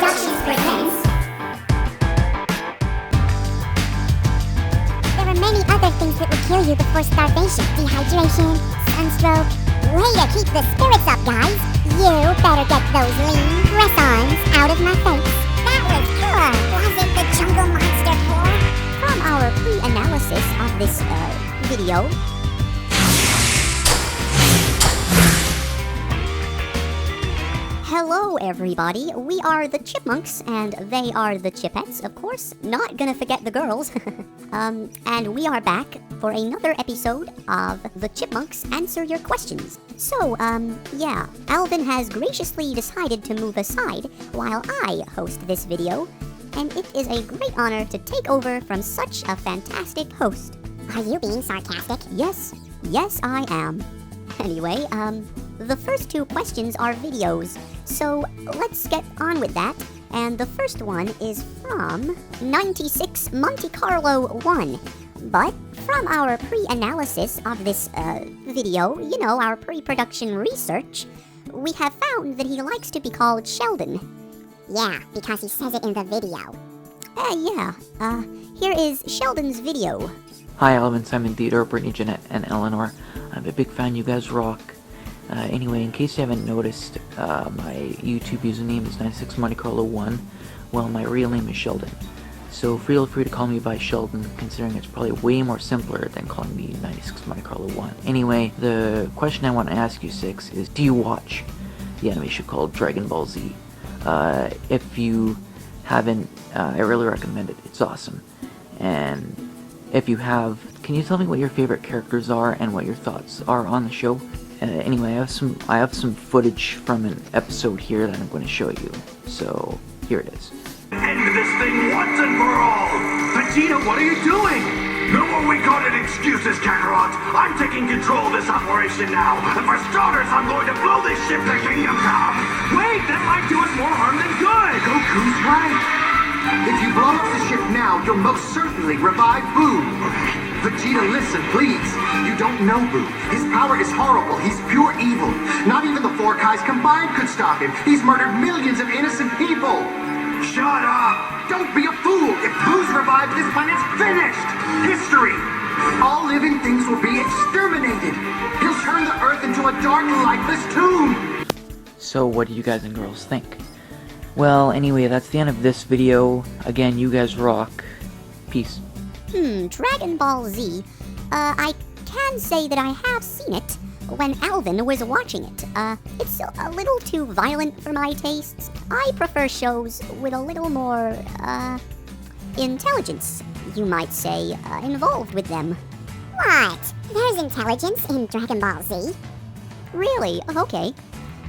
Productions presents. There are many other things that would kill you before starvation. Dehydration, sunstroke. Way to keep the spirits up, guys. You better get those lean press-ons out of my face. That was killer. Was it the jungle monster core? From our pre-analysis of this, video, hello, everybody. We are the Chipmunks, and they are the Chipettes, of course. Not gonna forget the girls. And we are back for another episode of the Chipmunks Answer Your Questions. So, yeah, Alvin has graciously decided to move aside while I host this video, and it is a great honor to take over from such a fantastic host. Are you being sarcastic? Yes, I am. Anyway, the first two questions are videos, so let's get on with that. And the first one is from 96 Monte Carlo 1. But from our pre-analysis of this video, you know, our pre-production research, we have found that he likes to be called Sheldon. Yeah, because he says it in the video. Here is Sheldon's video. Hi Alvin, Simon, Theodore, Brittany, Jeanette, and Eleanor. I'm a big fan, you guys rock. Anyway, in case you haven't noticed, my YouTube username is 96 Monte Carlo 1, while my real name is Sheldon. So feel free to call me by Sheldon, considering it's probably way more simpler than calling me 96 Monte Carlo 1. Anyway, the question I want to ask you, Six, is do you watch the animation called Dragon Ball Z? If you haven't, I really recommend it. It's awesome. And if you have, can you tell me what your favorite characters are and what your thoughts are on the show? Anyway, I have some footage from an episode here that I'm going to show you. So here it is. End this thing once and for all! Vegeta, what are you doing? No more weak-hearted excuses, Kakarot! I'm taking control of this operation now! And for starters, I'm going to blow this ship to Kingdom Come! Wait, that might do us more harm than good! Goku's right! If you blow up the ship now, you'll most certainly revive Boo! Vegeta, listen, please! You don't know Boo. His power is horrible. He's pure evil. Not even the four Kais combined could stop him. He's murdered millions of innocent people! Shut up! Don't be a fool! If Boo's revived, this planet's finished! History! All living things will be exterminated! He'll turn the Earth into a dark, lifeless tomb! So what do you guys and girls think? Well, anyway, that's the end of this video. Again, you guys rock. Peace. Dragon Ball Z. I can say that I have seen it when Alvin was watching it. It's a little too violent for my tastes. I prefer shows with a little more, intelligence, you might say, involved with them. What? There's intelligence in Dragon Ball Z? Really? Okay.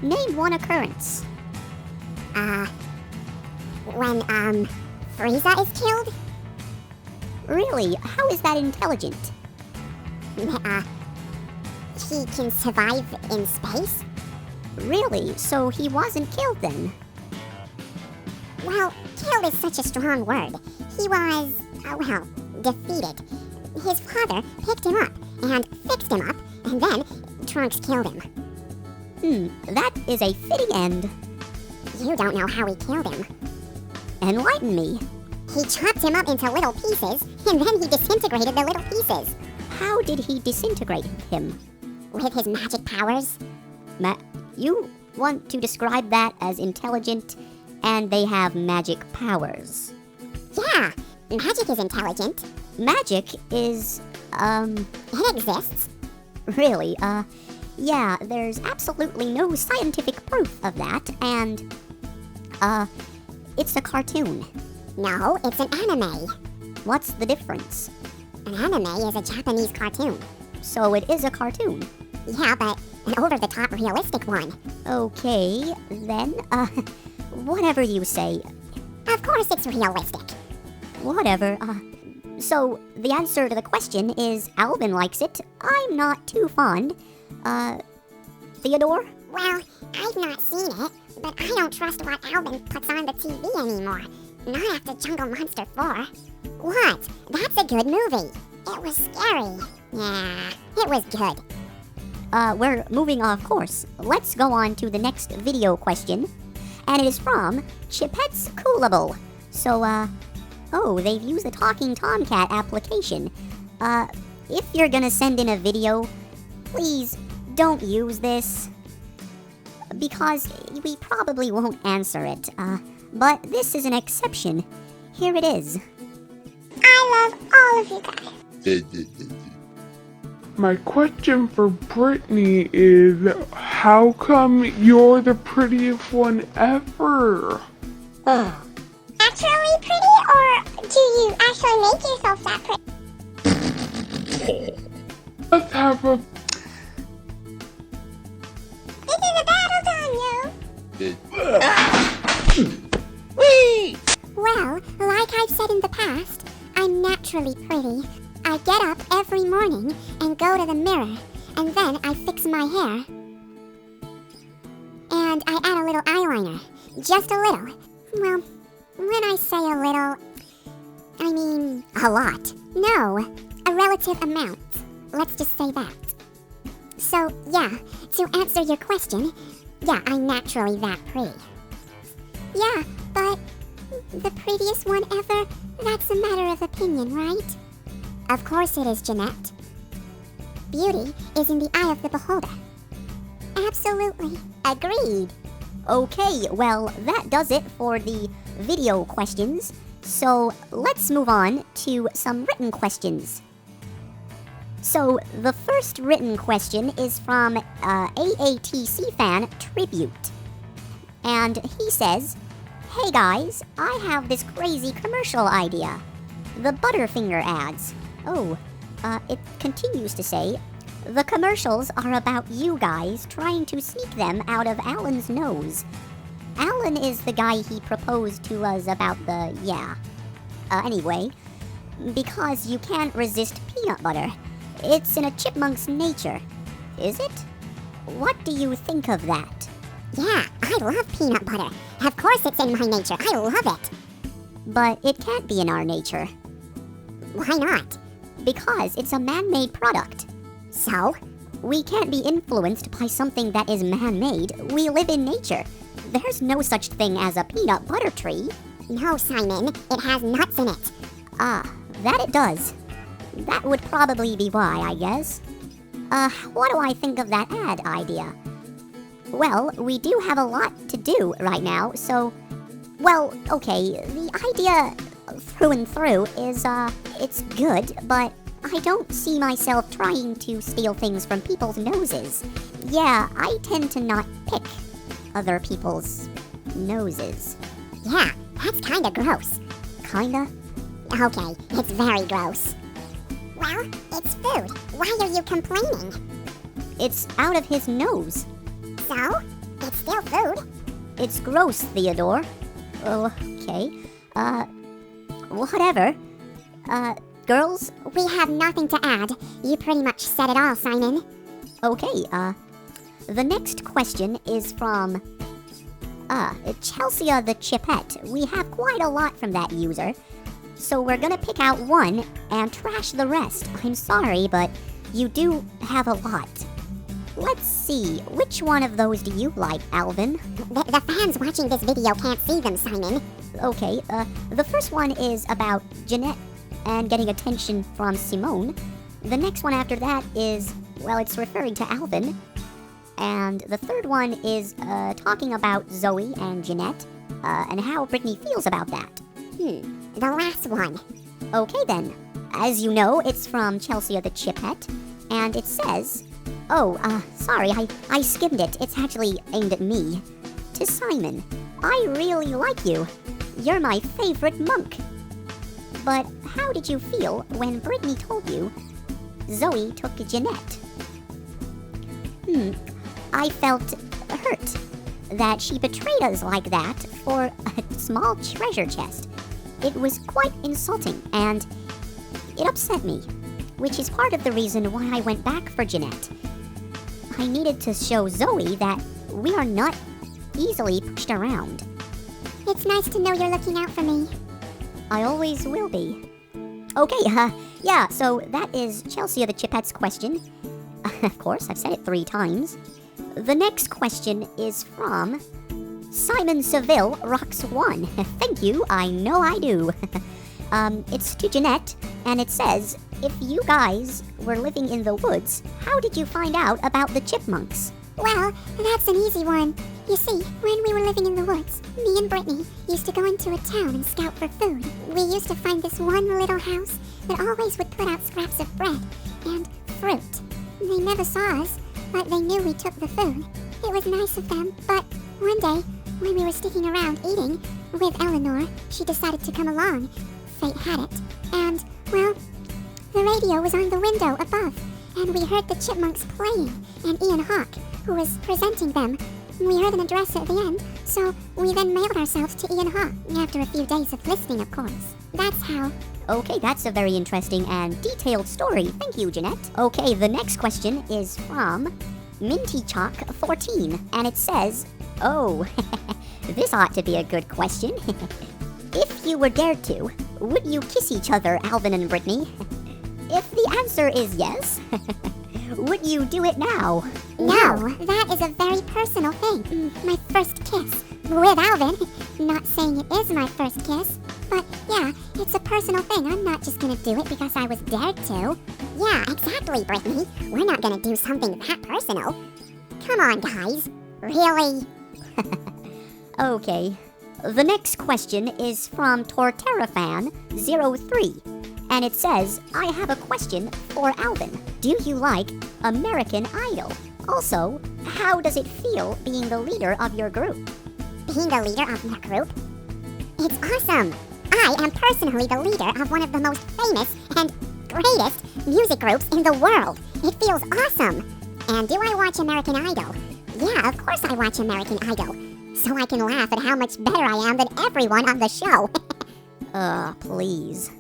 Name one occurrence. When, Frieza is killed? Really? How is that intelligent? He can survive in space? Really? So he wasn't killed then? Well, killed is such a strong word. He was, defeated. His father picked him up and fixed him up, and then Trunks killed him. That is a fitting end. You don't know how he killed him. Enlighten me. He chopped him up into little pieces, and then he disintegrated the little pieces. How did he disintegrate him? With his magic powers. You want to describe that as intelligent, and they have magic powers? Yeah, magic is intelligent. Magic is, it exists. Really, yeah, there's absolutely no scientific proof of that, and, it's a cartoon. No, it's an anime. What's the difference? An anime is a Japanese cartoon. So it is a cartoon? Yeah, but an over-the-top realistic one. Okay, then, whatever you say. Of course it's realistic. Whatever, so the answer to the question is Alvin likes it. I'm not too fond. Theodore? Well, I've not seen it, but I don't trust what Alvin puts on the TV anymore. Not after Jungle Monster 4. What? That's a good movie. It was scary. Yeah, it was good. We're moving off course. Let's go on to the next video question. and it is from Chipette's Coolable. So, oh, they've used the Talking Tomcat application. If you're gonna send in a video, please don't use this, because we probably won't answer it. But this is an exception. Here it is. I love all of you guys. My question for Brittany is, how come you're the prettiest one ever? Naturally pretty, or do you actually make yourself that pretty? Let's have a... This is a battle time, Well, like I've said in the past, I'm naturally pretty. I get up every morning and go to the mirror, and then I fix my hair. And I add a little eyeliner. Just a little. Well, when I say a little, I mean a lot. No, a relative amount. Let's just say that. So, yeah, to answer your question, yeah, I'm naturally that pretty. Yeah, but the prettiest one ever, that's a matter of opinion, right? Of course it is, Jeanette. Beauty is in the eye of the beholder. Absolutely. Agreed. Okay, well, that does it for the video questions. So let's move on to some written questions. So the first written question is from AATC fan Tribute. And he says, "Hey guys, I have this crazy commercial idea. The Butterfinger ads." Oh, it continues to say, "The commercials are about you guys trying to sneak them out of Alan's nose." Alan is the guy he proposed to us about the, anyway, because you can't resist peanut butter. It's in a chipmunk's nature. Is it? What do you think of that? Yeah, I love peanut butter. Of course it's in my nature. I love it. But it can't be in our nature. Why not? Because it's a man-made product. So? We can't be influenced by something that is man-made. We live in nature. There's no such thing as a peanut butter tree. No, Simon. It has nuts in it. That it does. That would probably be why, I guess. What do I think of that ad idea? Well, we do have a lot to do right now, so... Well, okay, the idea through and through is, it's good, but I don't see myself trying to steal things from people's noses. Yeah, I tend to not pick other people's noses. Yeah, that's kinda gross. Kinda? Okay, it's very gross. Well, it's food. Why are you complaining? It's out of his nose. So? It's still food. It's gross, Theodore. Okay. Whatever. Girls? We have nothing to add. You pretty much said it all, Simon. Okay, the next question is from, Chelsea the Chipette. We have quite a lot from that user. So we're gonna pick out one and trash the rest. I'm sorry, but you do have a lot. Let's see, which one of those do you like, Alvin? The fans watching this video can't see them, Simon. Okay, the first one is about Jeanette and getting attention from Simone. The next one after that is, well, it's referring to Alvin. And the third one is, talking about Zoe and Jeanette, and how Brittany feels about that. The last one. Okay then. As you know, it's from Chelsea the Chipette, and it says... Oh, sorry, I skimmed it. It's actually aimed at me. To Simon, I really like you. You're my favorite monk. But how did you feel when Brittany told you Zoe took Jeanette? I felt hurt that she betrayed us like that for a small treasure chest. It was quite insulting, and it upset me, which is part of the reason why I went back for Jeanette. I needed to show Zoe that we are not easily pushed around. It's nice to know you're looking out for me. I always will be. Okay, yeah, so that is Chelsea the Chipette's question. Of course, I've said it 3 times. The next question is from Simon Seville rocks 1. Thank you, I know I do. It's to Jeanette, and it says, if you guys were living in the woods, how did you find out about the chipmunks? Well, that's an easy one. You see, when we were living in the woods, me and Brittany used to go into a town and scout for food. We used to find this one little house that always would put out scraps of bread and fruit. They never saw us, but they knew we took the food. It was nice of them, but one day, when we were sticking around eating with Eleanor, she decided to come along. Fate had it. And, well, the radio was on the window above, and we heard the chipmunks playing, and Ian Hawke, who was presenting them. We heard an address at the end, so we then mailed ourselves to Ian Hawke, after a few days of listening, of course. That's how. Okay, that's a very interesting and detailed story. Thank you, Jeanette. Okay, the next question is from MintyChalk14, and it says, oh, this ought to be a good question. If you were dared to, would you kiss each other, Alvin and Brittany? If the answer is yes, would you do it now? No, that is a very personal thing. My first kiss with Alvin. Not saying it is my first kiss, but yeah, it's a personal thing. I'm not just gonna do it because I was dared to. Yeah, exactly, Brittany. We're not gonna do something that personal. Come on, guys. Really? Okay. The next question is from TorterraFan03, and it says, I have a question for Alvin. Do you like American Idol? Also, how does it feel being the leader of your group? Being the leader of your group? It's awesome! I am personally the leader of one of the most famous and greatest music groups in the world. It feels awesome! And do I watch American Idol? Yeah, of course I watch American Idol. So I can laugh at how much better I am than everyone on the show. Please.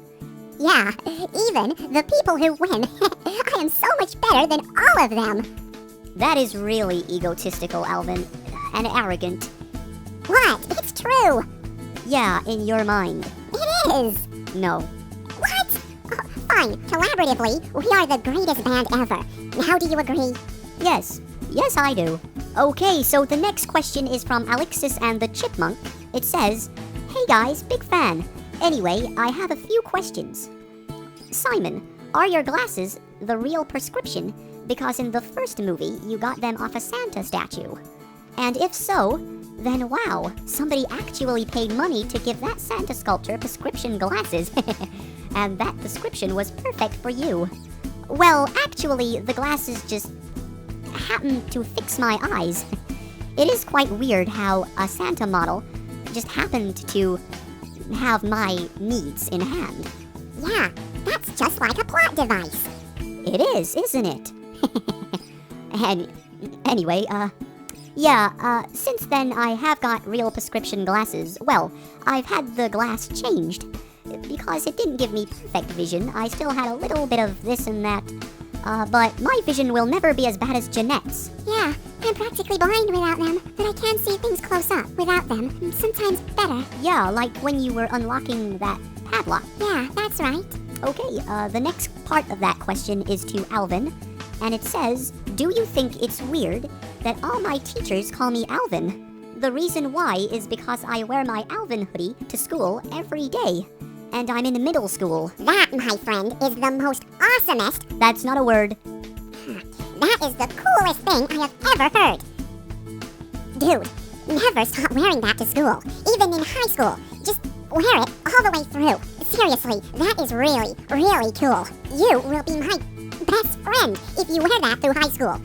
Yeah, even the people who win. I am so much better than all of them. That is really egotistical, Alvin, and arrogant. What? It's true. Yeah, in your mind. It is. No. What? Oh, fine. Collaboratively, we are the greatest band ever. Now do you agree? Yes. Yes, I do. Okay, so the next question is from Alexis and the Chipmunk. It says, hey guys, big fan. Anyway, I have a few questions. Simon, are your glasses the real prescription? Because in the first movie, you got them off a Santa statue. And if so, then wow, somebody actually paid money to give that Santa sculpture prescription glasses. And that prescription was perfect for you. Well, actually, the glasses just happened to fix my eyes. It is quite weird how a Santa model just happened to have my needs in hand. Yeah, that's just like a plot device. It is, isn't it? Anyway, since then I have got real prescription glasses. Well, I've had the glass changed. Because it didn't give me perfect vision, I still had a little bit of this and that. But my vision will never be as bad as Jeanette's. Yeah, I'm practically blind without them, but I can see things close up without them. Sometimes better. Yeah, like when you were unlocking that padlock. Yeah, that's right. Okay, the next part of that question is to Alvin, and it says, do you think it's weird that all my teachers call me Alvin? The reason why is because I wear my Alvin hoodie to school every day. And I'm in middle school. That, my friend, is the most awesomest... That's not a word. That is the coolest thing I have ever heard. Dude, never stop wearing that to school. Even in high school. Just wear it all the way through. Seriously, that is really, really cool. You will be my best friend if you wear that through high school.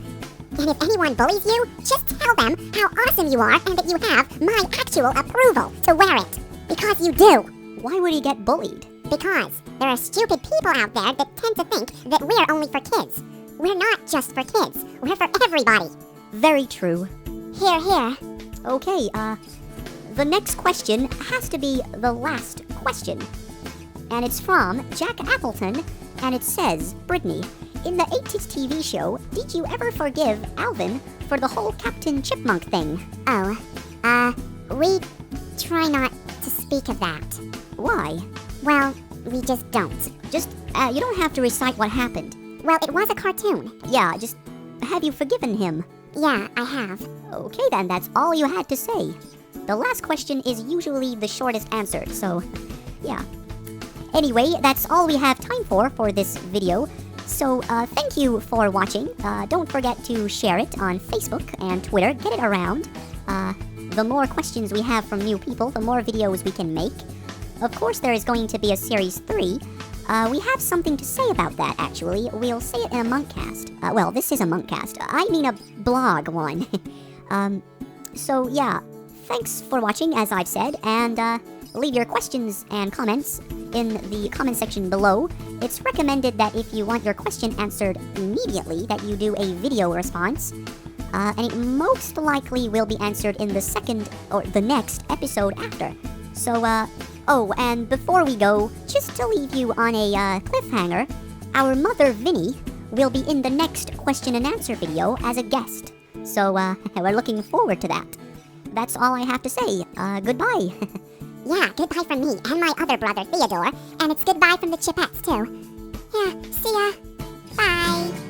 And if anyone bullies you, just tell them how awesome you are and that you have my actual approval to wear it. Because you do. Why would he get bullied? Because there are stupid people out there that tend to think that we're only for kids. We're not just for kids. We're for everybody. Very true. Hear, hear. Okay, the next question has to be the last question. And it's from Jack Appleton, and it says, Brittany, in the 80s TV show, did you ever forgive Alvin for the whole Captain Chipmunk thing? Oh, we try not to speak of that. Why? Well, we just don't. You don't have to recite what happened. Well, it was a cartoon. Yeah, just, have you forgiven him? Yeah, I have. Okay then, that's all you had to say. the last question is usually the shortest answered, so yeah. Anyway, that's all we have time for this video. So, thank you for watching. Don't forget to share it on Facebook and Twitter. Get it around. The more questions we have from new people, the more videos we can make. Of course, there is going to be a Series 3. We have something to say about that, actually. We'll say it in a Munkcast. Well, this is a Munkcast. I mean a blog one. So, yeah. Thanks for watching, as I've said, and leave your questions and comments in the comment section below. It's recommended that if you want your question answered immediately, that you do a video response. And it most likely will be answered in the second or the next episode after. So, oh, and before we go, just to leave you on a cliffhanger, our mother, Vinny, will be in the next question and answer video as a guest. So, we're looking forward to that. That's all I have to say. Goodbye. Yeah, goodbye from me and my other brother, Theodore. And it's goodbye from the Chipettes, too. Yeah, see ya. Bye.